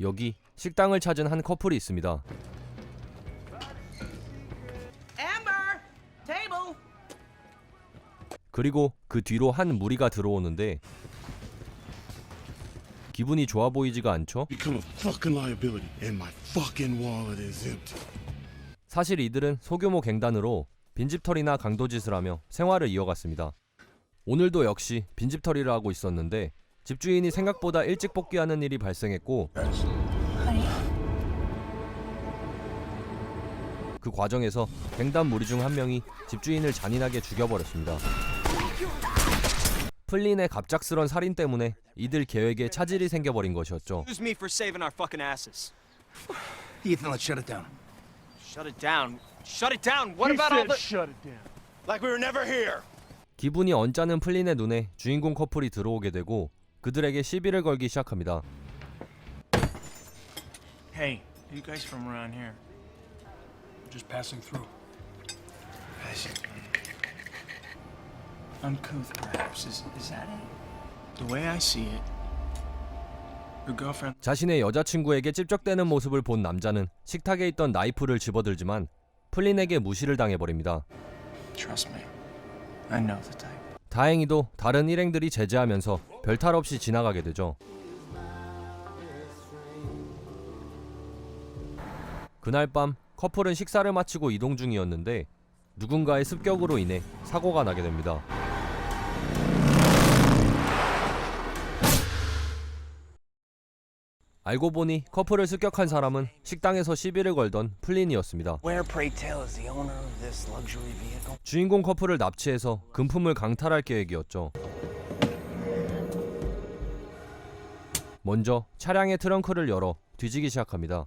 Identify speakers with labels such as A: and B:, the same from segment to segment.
A: 여기 식당을 찾은 한 커플이 있습니다.
B: Amber, table.
A: 그리고 그 뒤로 한 무리가 들어오는데 기분이 좋아 보이지가 않죠?
C: Become a fucking liability, and my fucking wallet is empty.
A: 사실 이들은 소규모 갱단으로 빈집털이나 강도짓을 하며 생활을 이어갔습니다. 오늘도 역시 빈집털이를 하고 있었는데 집주인이 생각보다 일찍 복귀하는 일이 발생했고 그 과정에서 갱단 무리 중 한 명이 집주인을 잔인하게 죽여버렸습니다. 플린의 갑작스런 살인 때문에 이들 계획에 차질이 생겨버린 것이었죠.
D: Excuse me for saving our fucking asses.
E: Ethan, let's shut it down.
D: Shut it down. Shut it down. What about all the...
C: Shut it down.
D: Like we were never here.
A: 기분이 언짢은 플린의 눈에 주인공 커플이 들어오게 되고 그들에게 시비를 걸기 시작합니다.
F: Hey, you guys from around here?
E: We're just passing through.
F: Uncouth, perhaps. Is that it? The way I see it, your girlfriend.
A: 자신의 여자친구에게 찝적대는 모습을 본 남자는 식탁에 있던 나이프를 집어들지만 플린에게 무시를 당해버립니다.
F: Trust me, I know the type.
A: 다행히도 다른 일행들이 제재하면서 별탈 없이 지나가게 되죠. 그날 밤 커플은 식사를 마치고 이동 중이었는데 누군가의 습격으로 인해 사고가 나게 됩니다. 알고 보니 커플을 습격한 사람은 식당에서 시비를 걸던 플린이었습니다.
E: Where, pray tell, is the owner of this luxury vehicle?
A: 주인공 커플을 납치해서 금품을 강탈할 계획이었죠. 먼저 차량의 트렁크를 열어 뒤지기 시작합니다.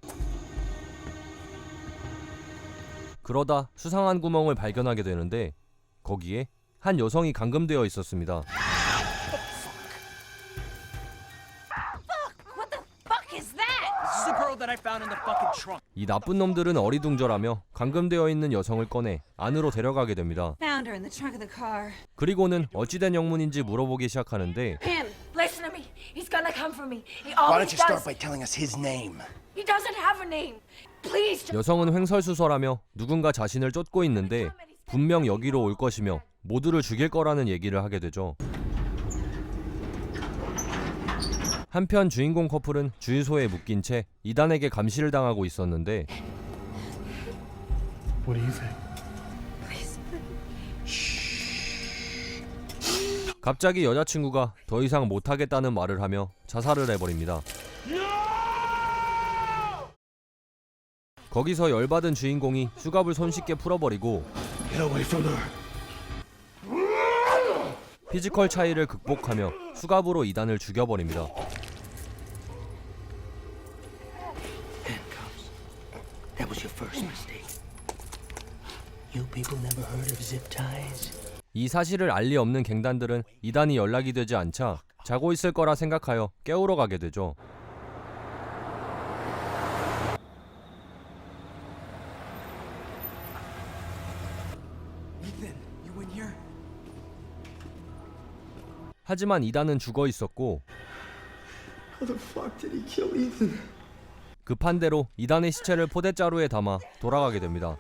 A: 그러다 수상한 구멍을 발견하게 되는데 거기에 한 여성이 감금되어 있었습니다.
D: This is the girl that I found in the fucking trunk.
A: 이 나쁜 놈들은 어리둥절하며 감금되어 있는 여성을 꺼내 안으로 데려가게 됩니다.
G: Found her in the trunk of the car.
A: 그리고는 어찌된 영문인지 물어보기 시작하는데
G: Him, listen to me. He's gonna come for me. He
E: Why
G: always
E: don't you start
G: does.
E: by telling us his name?
G: He doesn't have a name. Please.
A: 여성은 횡설수설하며 누군가 자신을 쫓고 있는데 분명 여기로 올 것이며 모두를 죽일 거라는 얘기를 하게 되죠. 한편 주인공 커플은 주유소에 묶인 채 이단에게 감시를 당하고 있었는데
C: What do you think?
A: 갑자기 여자친구가 더 이상 못하겠다는 말을 하며 자살을 해버립니다. 거기서 열받은 주인공이 수갑을 손쉽게 풀어버리고
C: Get away from her.
A: 피지컬 차이를 극복하며 수갑으로 이단을 죽여버립니다.
E: Handcuffs. That was your first mistake. You people never heard of zip ties?
A: 이 사실을 알 리 없는 갱단들은 이단이 연락이 되지 않자 자고 있을 거라 생각하여 깨우러 가게 되죠.
D: Ethan, you in here?
A: 하지만 이단은 죽어 있었고
C: How the fuck did he kill Ethan?
A: 급한 대로 이단의 시체를 포대자루에 담아 돌아가게 됩니다.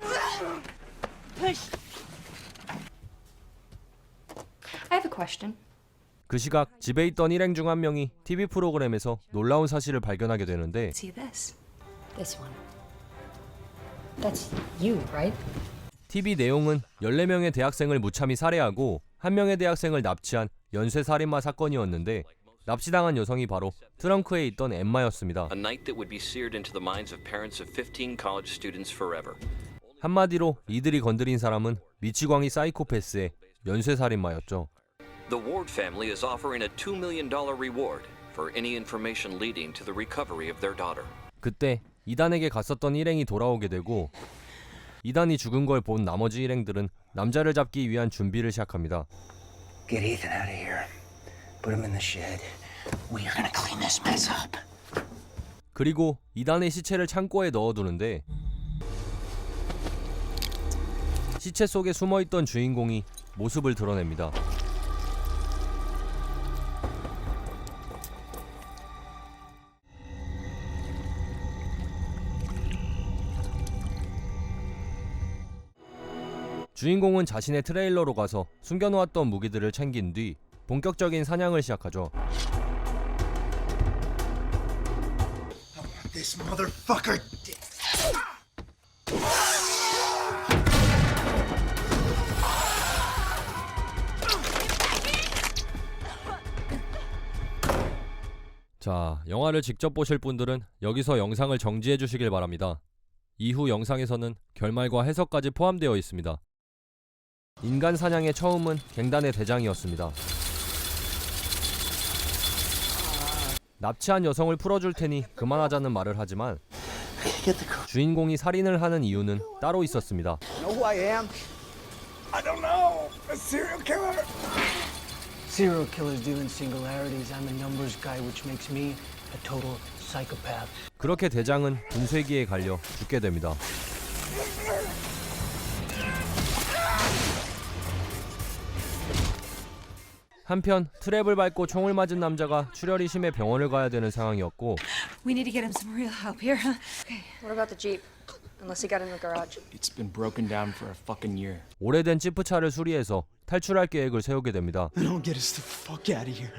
G: I have a question.
A: 그 시각 집에 있던 일행 중 한 명이 TV 프로그램에서 놀라운 사실을 발견하게 되는데
G: See this? This one. That's you, right?
A: TV 내용은 14명의 대학생을 무참히 살해하고 1명의 대학생을 납치한 연쇄살인마 사건이었는데 납치당한 여성이 바로 트렁크에 있던 엠마였습니다.
H: A night that would be seared into the minds of parents of 15 college students forever.
A: 한마디로 이들이 건드린 사람은 미치광이 사이코패스의 연쇄살인마였죠.
H: The Ward family is offering a $2 million reward for any information leading to the recovery of their daughter.
A: 그때 이단에게 갔었던 일행이 돌아오게 되고 이단이 죽은 걸 본 나머지 일행들은 남자를 잡기 위한 준비를 시작합니다.
E: Get Ethan out of here. Put him in the shed. We are gonna clean this mess up.
A: 그리고 이단의 시체를 창고에 넣어두는데 시체 속에 숨어있던 주인공이 모습을 드러냅니다. 주인공은 자신의 트레일러로 가서 숨겨놓았던 무기들을 챙긴 뒤 본격적인 사냥을 시작하죠.
C: This motherfucker.
A: 자, 영화를 직접 보실 분들은 여기서 영상을 정지해 주시길 바랍니다. 이후 영상에서는 결말과 해석까지 포함되어 있습니다. 인간 사냥의 처음은 갱단의 대장이었습니다. 납치한 여성을 풀어줄 테니 그만하자는 말을 하지만 주인공이 살인을 하는 이유는 따로 있었습니다.
F: Know who I am? I don't know. A serial killer.
E: Serial killers deal in singularities. I'm a numbers guy, which makes me a total psychopath.
A: 그렇게 대장은 분쇄기에 갈려 죽게 됩니다. 한편 트랩을 밟고 총을 맞은 남자가 출혈이 심해 병원을 가야 되는 상황이었고
G: We need to get him some real help here. Okay.
I: What about the Jeep? Unless he got in the garage.
F: It's been broken down for a fucking year.
A: 오래된 지프차를 수리해서 탈출할 계획을 세우게 됩니다.
F: Don't get us the fuck out of here.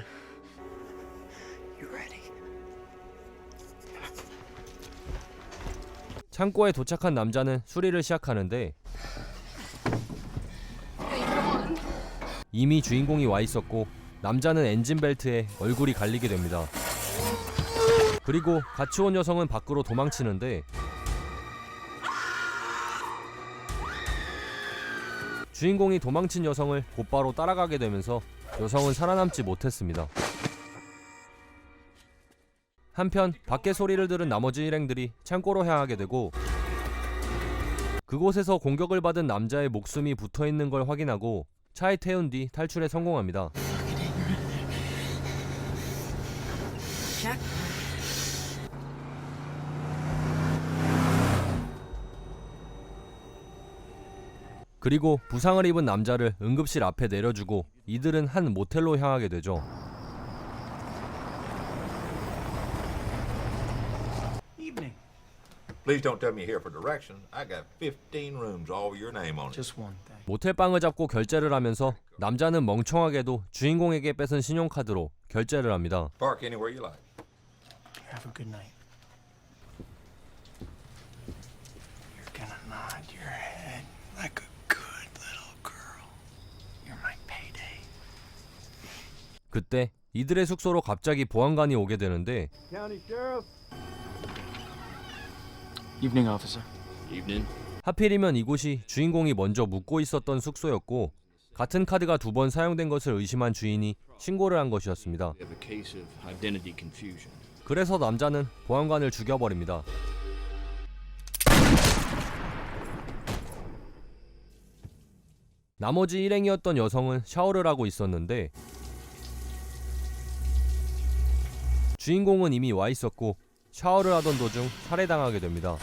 F: You ready?
A: 창고에 도착한 남자는 수리를 시작하는데 이미 주인공이 와 있었고 남자는 엔진 벨트에 얼굴이 갈리게 됩니다. 그리고 같이 온 여성은 밖으로 도망치는데 주인공이 도망친 여성을 곧바로 따라가게 되면서 여성은 살아남지 못했습니다. 한편 밖의 소리를 들은 나머지 일행들이 창고로 향하게 되고 그곳에서 공격을 받은 남자의 목숨이 붙어있는 걸 확인하고 차에 태운 뒤 탈출에 성공합니다. 그리고 부상을 입은 남자를 응급실 앞에 내려주고 이들은 한 모텔로 향하게 되죠.
F: Evening.
J: Please don't tell me you're here for direction. I got 15 rooms, all with your name on it.
F: Just one thing.
A: 모텔방을 잡고 결제를 하면서 남자는 멍청하게도 주인공에게 뺏은 신용카드로 결제를 합니다.
J: Park anywhere you like.
F: Have a good night. You're gonna nod your head like a good little girl. You're my payday.
A: 그때 이들의 숙소로 갑자기 보안관이 오게 되는데
F: Evening, officer.
H: Evening.
A: 하필이면 이곳이 주인공이 먼저 묵고 있었던 숙소였고 같은 카드가 2번 사용된 것을 의심한 주인이 신고를 한 것이었습니다.
H: We have a case of identity confusion.
A: 그래서 남자는 보안관을 죽여버립니다. 나머지 일행이었던 여성은 샤워를 하고 있었는데 주인공은 이미 와 있었고 샤워를 하던 도중 살해당하게 됩니다.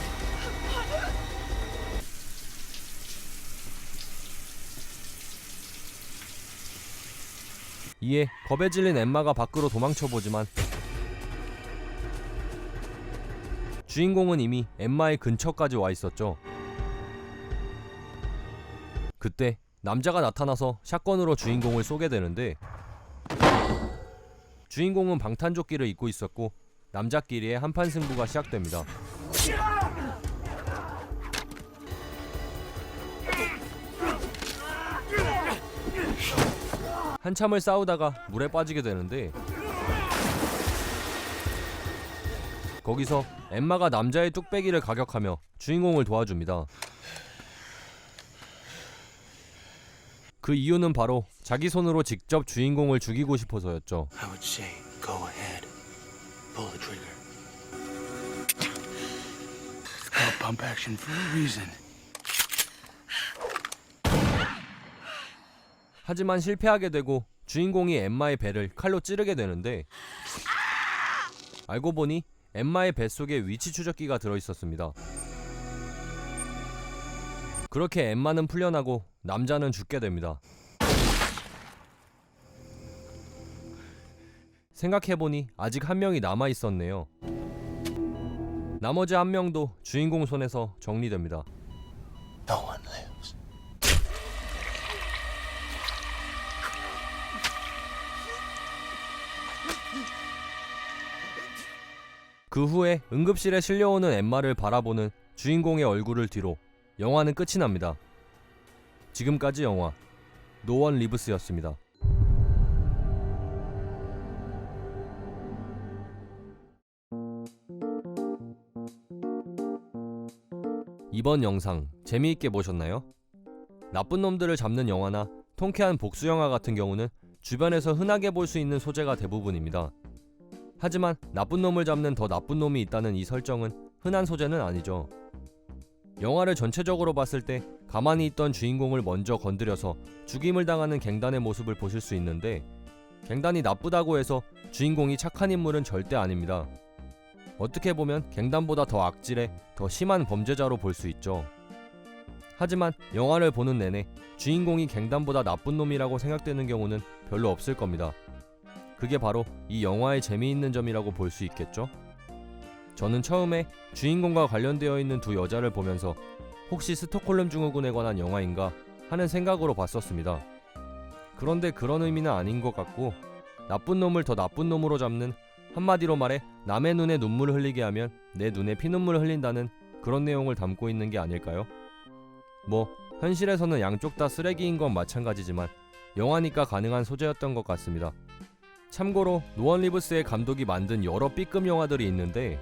A: 이에 겁에 질린 엠마가 밖으로 도망쳐보지만 주인공은 이미 엠마의 근처까지 와 있었죠. 그때 남자가 나타나서 샷건으로 주인공을 쏘게 되는데 주인공은 방탄조끼를 입고 있었고 남자끼리의 한판 승부가 시작됩니다. 한참을 싸우다가 물에 빠지게 되는데 거기서 엠마가 남자의 뚝배기를 가격하며 주인공을 도와줍니다. 그 이유는 바로 자기 손으로 직접 주인공을 죽이고 싶어서였죠.
E: I would say, go ahead. Pull the trigger. It's called pump action for a reason.
A: 하지만 실패하게 되고 주인공이 엠마의 배를 칼로 찌르게 되는데 알고 보니 엠마의 뱃속에 위치 추적기가 들어있었습니다. 그렇게 엠마는 풀려나고 남자는 죽게 됩니다. 생각해보니 아직 한 명이 남아있었네요. 나머지 한 명도 주인공 손에서 정리됩니다.
E: No one lives.
A: 그 후에 응급실에 실려오는 엠마를 바라보는 주인공의 얼굴을 뒤로 영화는 끝이 납니다. 지금까지 영화 No One Lives였습니다. 이번 영상 재미있게 보셨나요? 나쁜 놈들을 잡는 영화나 통쾌한 복수 영화 같은 경우는 주변에서 흔하게 볼 수 있는 소재가 대부분입니다. 하지만 나쁜 놈을 잡는 더 나쁜 놈이 있다는 이 설정은 흔한 소재는 아니죠. 영화를 전체적으로 봤을 때 가만히 있던 주인공을 먼저 건드려서 죽임을 당하는 갱단의 모습을 보실 수 있는데, 갱단이 나쁘다고 해서 주인공이 착한 인물은 절대 아닙니다. 어떻게 보면 갱단보다 더 악질의 더 심한 범죄자로 볼 수 있죠. 하지만 영화를 보는 내내 주인공이 갱단보다 나쁜 놈이라고 생각되는 경우는 별로 없을 겁니다. 그게 바로 이 영화의 재미있는 점이라고 볼 수 있겠죠? 저는 처음에 주인공과 관련되어 있는 두 여자를 보면서 혹시 스톡홀름 증후군에 관한 영화인가 하는 생각으로 봤었습니다. 그런데 그런 의미는 아닌 것 같고, 나쁜 놈을 더 나쁜 놈으로 잡는, 한마디로 말해 남의 눈에 눈물을 흘리게 하면 내 눈에 피눈물을 흘린다는 그런 내용을 담고 있는 게 아닐까요? 뭐 현실에서는 양쪽 다 쓰레기인 건 마찬가지지만 영화니까 가능한 소재였던 것 같습니다. 참고로 노원 리브스의 감독이 만든 여러 B급 영화들이 있는데,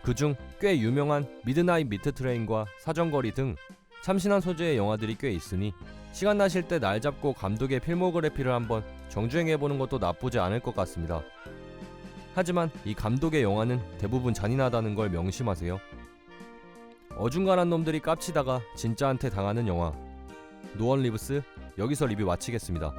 A: 그중 꽤 유명한 미드나잇 미트 트레인과 사정거리 등 참신한 소재의 영화들이 꽤 있으니 시간 나실 때 날 잡고 감독의 필모그래피를 한번 정주행해보는 것도 나쁘지 않을 것 같습니다. 하지만 이 감독의 영화는 대부분 잔인하다는 걸 명심하세요. 어중간한 놈들이 깝치다가 진짜한테 당하는 영화 노원 리브스, 여기서 리뷰 마치겠습니다.